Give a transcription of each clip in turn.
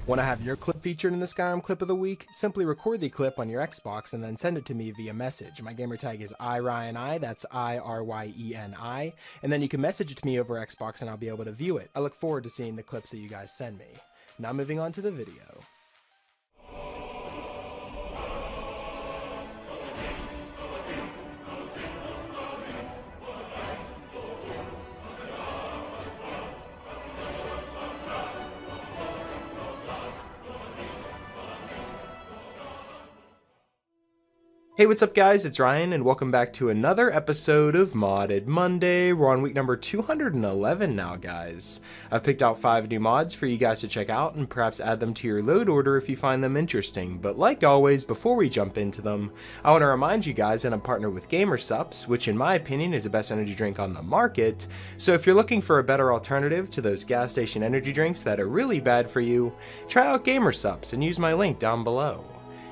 Want to have your clip featured in the Skyrim Clip of the Week? Simply record the clip on your Xbox and then send it to me via message. My gamer tag is IRYENI, that's IRYENI, and then you can message it to me over Xbox and I'll be able to view it. I look forward to seeing the clips that you guys send me. Now moving on to the video. Hey, what's up guys, it's Ryan, and welcome back to another episode of Modded Monday. We're on week number 211 now, guys. I've picked out 5 new mods for you guys to check out, and perhaps add them to your load order if you find them interesting. But like always, before we jump into them, I want to remind you guys that I'm partnered with Gamersups, which in my opinion is the best energy drink on the market. So if you're looking for a better alternative to those gas station energy drinks that are really bad for you, try out Gamersups and use my link down below.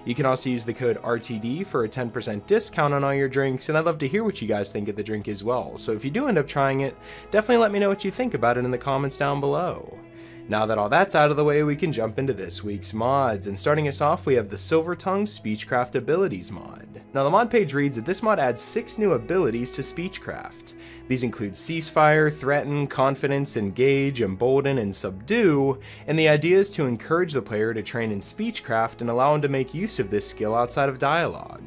You can also use the code RTD for a 10% discount on all your drinks, and I'd love to hear what you guys think of the drink as well. So if you do end up trying it, definitely let me know what you think about it in the comments down below. Now that all that's out of the way, we can jump into this week's mods, and starting us off we have the Silvertongue Speechcraft Abilities mod. Now the mod page reads that this mod adds 6 new abilities to Speechcraft. These include Ceasefire, Threaten, Confidence, Engage, Embolden, and Subdue, and the idea is to encourage the player to train in Speechcraft and allow him to make use of this skill outside of dialogue.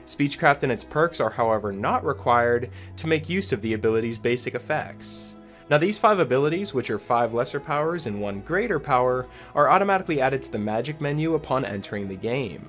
Speechcraft and its perks are however not required to make use of the ability's basic effects. Now these 5 abilities, which are 5 lesser powers and 1 greater power, are automatically added to the magic menu upon entering the game.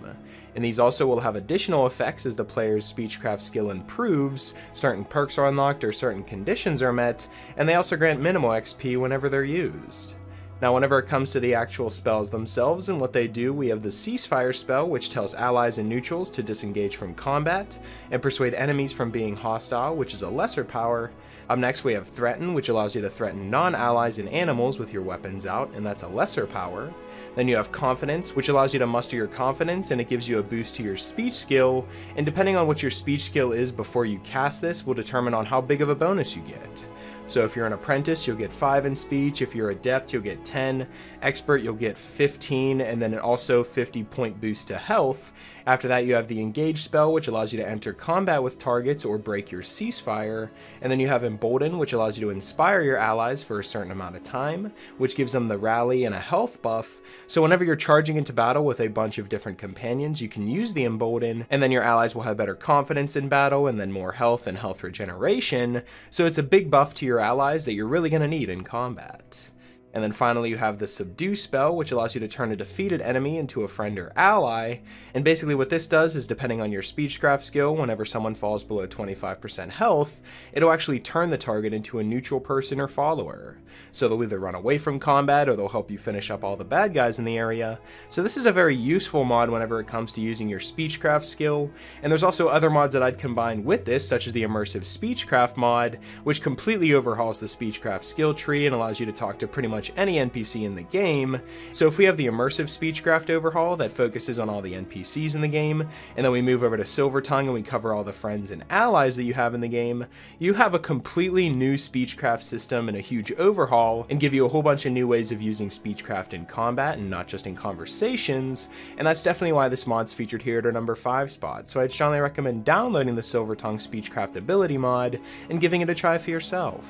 And these also will have additional effects as the player's Speechcraft skill improves, certain perks are unlocked or certain conditions are met, and they also grant minimal XP whenever they're used. Now whenever it comes to the actual spells themselves and what they do, we have the Ceasefire spell, which tells allies and neutrals to disengage from combat, and persuade enemies from being hostile, which is a lesser power. Up next we have Threaten, which allows you to threaten non-allies and animals with your weapons out, and that's a lesser power. Then you have Confidence, which allows you to muster your confidence, and it gives you a boost to your speech skill, and depending on what your speech skill is before you cast this will determine on how big of a bonus you get. So if you're an apprentice, you'll get 5 in speech, if you're adept, you'll get 10, expert, you'll get 15, and then also 50 point boost to health. After that you have the Engage spell, which allows you to enter combat with targets or break your ceasefire, and then you have Embolden, which allows you to inspire your allies for a certain amount of time, which gives them the rally and a health buff, so whenever you're charging into battle with a bunch of different companions, you can use the Embolden, and then your allies will have better confidence in battle, and then more health and health regeneration, so it's a big buff to your allies that you're really going to need in combat. And then finally you have the Subdue spell, which allows you to turn a defeated enemy into a friend or ally, and basically what this does is, depending on your Speechcraft skill, whenever someone falls below 25% health, it'll actually turn the target into a neutral person or follower. So they'll either run away from combat or they'll help you finish up all the bad guys in the area. So this is a very useful mod whenever it comes to using your Speechcraft skill, and there's also other mods that I'd combine with this, such as the Immersive Speechcraft mod, which completely overhauls the Speechcraft skill tree and allows you to talk to pretty much any NPC in the game. So if we have the Immersive Speechcraft overhaul that focuses on all the NPCs in the game, and then we move over to Silvertongue and we cover all the friends and allies that you have in the game, you have a completely new Speechcraft system and a huge overhaul, and give you a whole bunch of new ways of using Speechcraft in combat and not just in conversations, and that's definitely why this mod's featured here at our number 5 spot. So I'd strongly recommend downloading the Silvertongue Speechcraft Ability mod and giving it a try for yourself.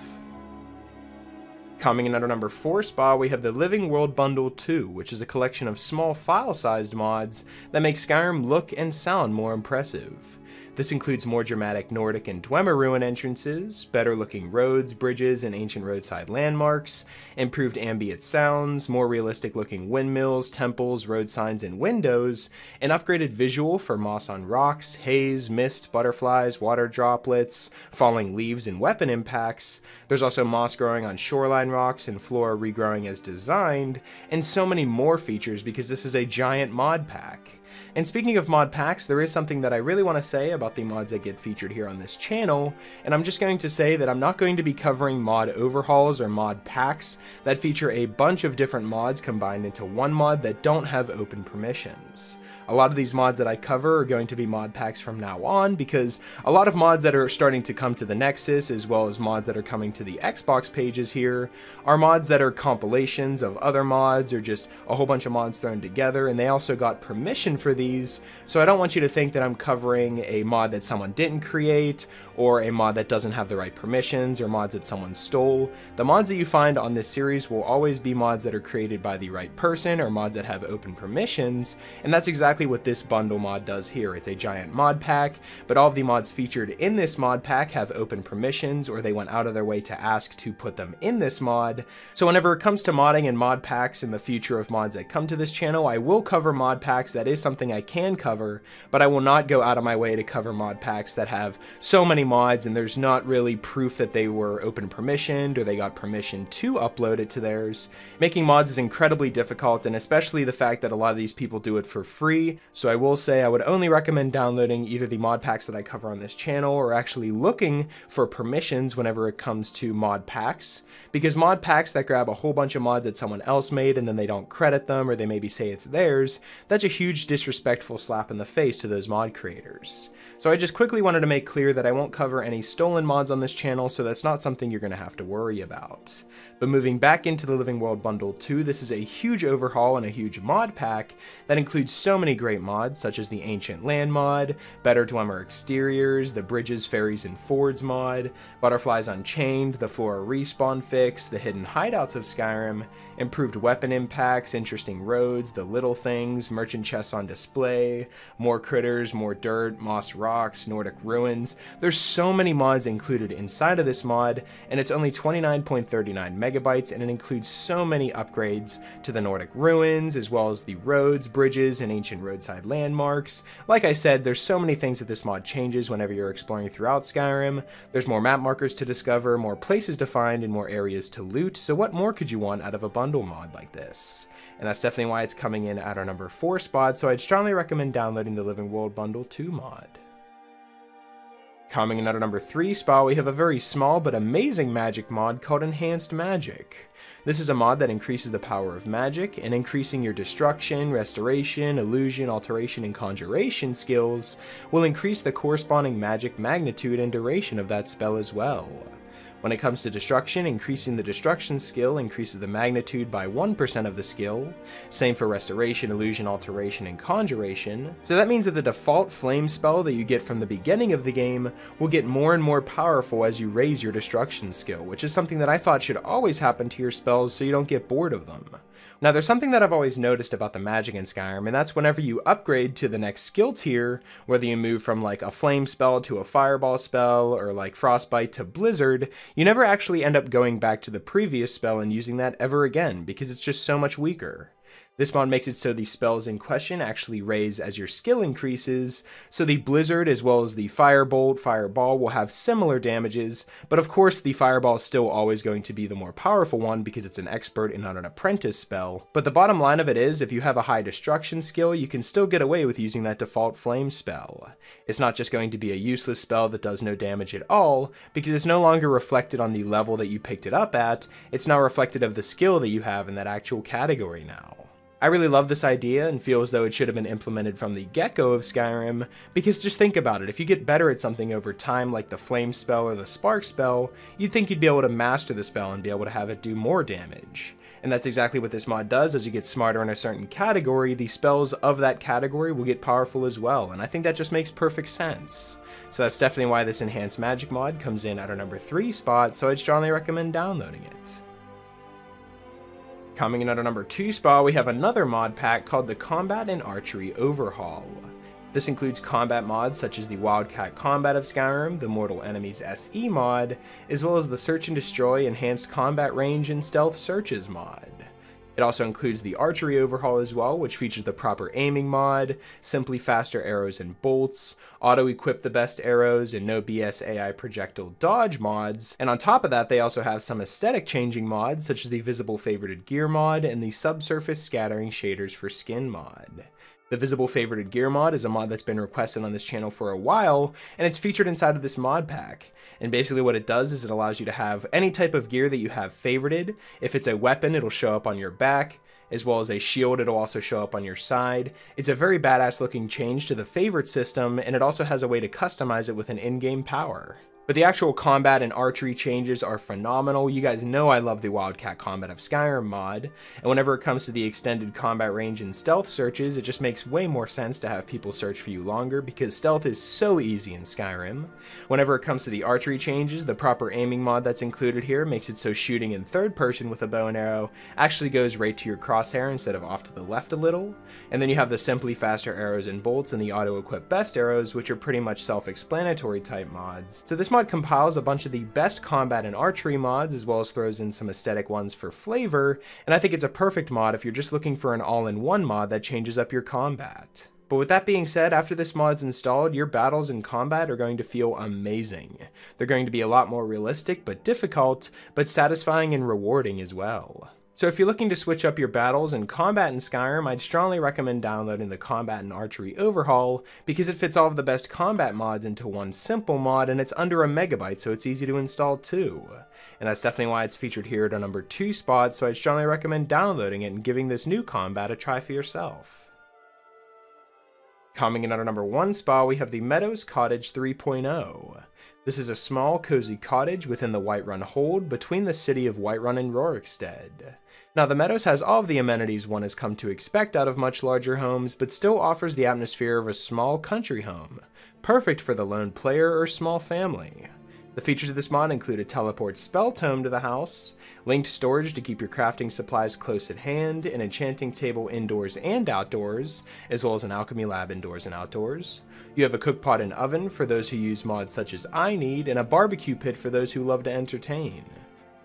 Coming in at our number 4 spot, we have the Living World Bundle 2, which is a collection of small file-sized mods that make Skyrim look and sound more impressive. This includes more dramatic Nordic and Dwemer ruin entrances, better looking roads, bridges, and ancient roadside landmarks, improved ambient sounds, more realistic looking windmills, temples, road signs, and windows, an upgraded visual for moss on rocks, haze, mist, butterflies, water droplets, falling leaves, and weapon impacts. There's also moss growing on shoreline rocks and flora regrowing as designed, and so many more features because this is a giant mod pack. And speaking of mod packs, there is something that I really want to say about the mods that get featured here on this channel, and I'm just going to say that I'm not going to be covering mod overhauls or mod packs that feature a bunch of different mods combined into one mod that don't have open permissions. A lot of these mods that I cover are going to be mod packs from now on, because a lot of mods that are starting to come to the Nexus, as well as mods that are coming to the Xbox pages here, are mods that are compilations of other mods, or just a whole bunch of mods thrown together, and they also got permission for these, so I don't want you to think that I'm covering a mod that someone didn't create, or a mod that doesn't have the right permissions, or mods that someone stole. The mods that you find on this series will always be mods that are created by the right person, or mods that have open permissions, and that's exactly what this bundle mod does here. It's a giant mod pack, but all of the mods featured in this mod pack have open permissions, or they went out of their way to ask to put them in this mod. So whenever it comes to modding and mod packs in the future of mods that come to this channel, I will cover mod packs. That is something I can cover, but I will not go out of my way to cover mod packs that have so many mods and there's not really proof that they were open permissioned or they got permission to upload it to theirs. Making mods is incredibly difficult, and especially the fact that a lot of these people do it for free, so I will say I would only recommend downloading either the mod packs that I cover on this channel or actually looking for permissions whenever it comes to mod packs, because mod packs that grab a whole bunch of mods that someone else made and then they don't credit them or they maybe say it's theirs, that's a huge disrespectful slap in the face to those mod creators. So I just quickly wanted to make clear that I won't cover any stolen mods on this channel, so that's not something you're going to have to worry about. But moving back into the Living World Bundle 2, this is a huge overhaul and a huge mod pack that includes so many great mods, such as the Ancient Land mod, Better Dwemer Exteriors, the Bridges, Ferries, and Fords mod, Butterflies Unchained, the Flora Respawn fix, the Hidden Hideouts of Skyrim, improved weapon impacts, interesting roads, the little things, merchant chests on display, more critters, more dirt, moss rocks, Nordic ruins. There's so many mods included inside of this mod, and it's only 29.39 megabytes, and it includes so many upgrades to the Nordic ruins, as well as the roads, bridges, and ancient roadside landmarks. Like I said, there's so many things that this mod changes whenever you're exploring throughout Skyrim. There's more map markers to discover, more places to find, and more areas to loot, so what more could you want out of a bundle mod like this? And that's definitely why it's coming in at our number 4 spot, so I'd strongly recommend downloading the Living World Bundle 2 mod. Coming in at our number 3 spot, we have a very small but amazing magic mod called Enhanced Magic. This is a mod that increases the power of magic, and increasing your destruction, restoration, illusion, alteration, and conjuration skills will increase the corresponding magic magnitude and duration of that spell as well. When it comes to destruction, increasing the destruction skill increases the magnitude by 1% of the skill. Same for restoration, illusion, alteration, and conjuration. So that means that the default flame spell that you get from the beginning of the game will get more and more powerful as you raise your destruction skill, which is something that I thought should always happen to your spells so you don't get bored of them. Now, there's something that I've always noticed about the magic in Skyrim, and that's whenever you upgrade to the next skill tier, whether you move from like a flame spell to a fireball spell, or like frostbite to blizzard, you never actually end up going back to the previous spell and using that ever again, because it's just so much weaker. This mod makes it so the spells in question actually raise as your skill increases, so the Blizzard as well as the Firebolt, Fireball will have similar damages, but of course the Fireball is still always going to be the more powerful one because it's an expert and not an apprentice spell. But the bottom line of it is, if you have a high destruction skill, you can still get away with using that default flame spell. It's not just going to be a useless spell that does no damage at all, because it's no longer reflected on the level that you picked it up at, it's now reflected of the skill that you have in that actual category now. I really love this idea and feel as though it should have been implemented from the get-go of Skyrim, because just think about it, if you get better at something over time like the Flame spell or the Spark spell, you'd think you'd be able to master the spell and be able to have it do more damage. And that's exactly what this mod does. As you get smarter in a certain category, the spells of that category will get powerful as well, and I think that just makes perfect sense. So that's definitely why this Enhanced Magic mod comes in at our number 3 spot, so I'd strongly recommend downloading it. Coming in at our number 2 spot, we have another mod pack called the Combat and Archery Overhaul. This includes combat mods such as the Wildcat Combat of Skyrim, the Mortal Enemies SE mod, as well as the Search and Destroy Enhanced Combat Range and Stealth Searches mod. It also includes the Archery Overhaul as well, which features the proper aiming mod, simply faster arrows and bolts, auto-equip the best arrows, and no BS AI projectile dodge mods. And on top of that, they also have some aesthetic changing mods, such as the Visible Favorited Gear mod and the Subsurface Scattering Shaders for Skin mod. The Visible Favorited Gear mod is a mod that's been requested on this channel for a while, and it's featured inside of this mod pack. And basically what it does is it allows you to have any type of gear that you have favorited. If it's a weapon, it'll show up on your back, as well as a shield. It'll also show up on your side. It's a very badass looking change to the favorite system, and it also has a way to customize it with an in-game power. But the actual combat and archery changes are phenomenal. You guys know I love the Wildcat Combat of Skyrim mod, and whenever it comes to the extended combat range and stealth searches, it just makes way more sense to have people search for you longer because stealth is so easy in Skyrim. Whenever it comes to the archery changes, the proper aiming mod that's included here makes it so shooting in third person with a bow and arrow actually goes right to your crosshair instead of off to the left a little. And then you have the simply faster arrows and bolts and the auto-equip best arrows, which are pretty much self-explanatory type mods. So this mod compiles a bunch of the best combat and archery mods, as well as throws in some aesthetic ones for flavor, and I think it's a perfect mod if you're just looking for an all-in-one mod that changes up your combat. But with that being said, after this mod's installed, your battles in combat are going to feel amazing. They're going to be a lot more realistic but difficult, but satisfying and rewarding as well. So if you're looking to switch up your battles and combat in Skyrim, I'd strongly recommend downloading the Combat and Archery Overhaul because it fits all of the best combat mods into one simple mod, and it's under 1 MB, so it's easy to install too. And that's definitely why it's featured here at a number 2 spot, so I'd strongly recommend downloading it and giving this new combat a try for yourself. Coming in at our number 1 spot, we have the Meadows Cottage 3.0. This is a small, cozy cottage within the Whiterun Hold between the city of Whiterun and Rorikstead. Now, the Meadows has all of the amenities one has come to expect out of much larger homes, but still offers the atmosphere of a small country home, perfect for the lone player or small family. The features of this mod include a teleport spell tome to the house, linked storage to keep your crafting supplies close at hand, an enchanting table indoors and outdoors, as well as an alchemy lab indoors and outdoors. You have a cookpot and oven for those who use mods such as I need, and a barbecue pit for those who love to entertain.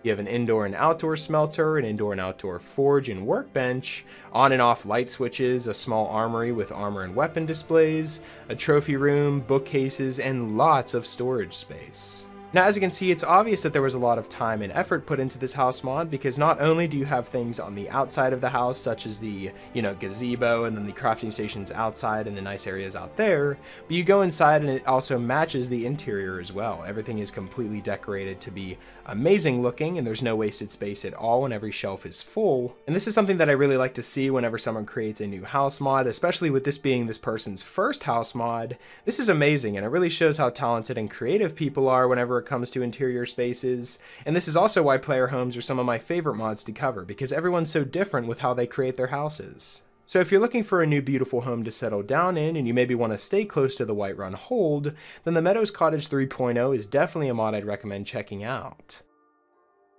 You have an indoor and outdoor smelter, an indoor and outdoor forge and workbench, on and off light switches, a small armory with armor and weapon displays, a trophy room, bookcases, and lots of storage space. Now, as you can see, it's obvious that there was a lot of time and effort put into this house mod because not only do you have things on the outside of the house, such as the, gazebo and then the crafting stations outside and the nice areas out there, but you go inside and it also matches the interior as well. Everything is completely decorated to be amazing looking and there's no wasted space at all and every shelf is full. And this is something that I really like to see whenever someone creates a new house mod, especially with this being this person's first house mod. This is amazing and it really shows how talented and creative people are whenever it comes to interior spaces, and this is also why player homes are some of my favorite mods to cover, because everyone's so different with how they create their houses. So if you're looking for a new beautiful home to settle down in, and you maybe want to stay close to the Whiterun Hold, then the Meadows Cottage 3.0 is definitely a mod I'd recommend checking out.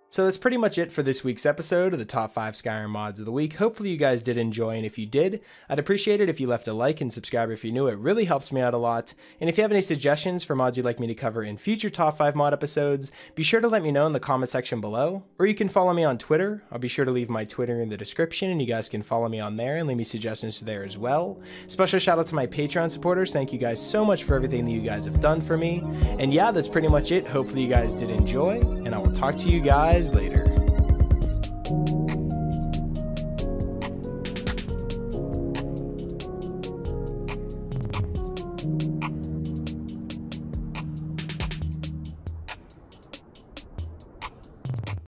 So that's pretty much it for this week's episode of the top 5 Skyrim mods of the week. Hopefully you guys did enjoy, and if you did, I'd appreciate it if you left a like and subscribe if you're new. It really helps me out a lot. And if you have any suggestions for mods you'd like me to cover in future top 5 mod episodes, be sure to let me know in the comment section below. Or you can follow me on Twitter. I'll be sure to leave my Twitter in the description, and you guys can follow me on there and leave me suggestions there as well. Special shout out to my Patreon supporters. Thank you guys so much for everything that you guys have done for me. And yeah, that's pretty much it. Hopefully you guys did enjoy, and I will talk to you guys later.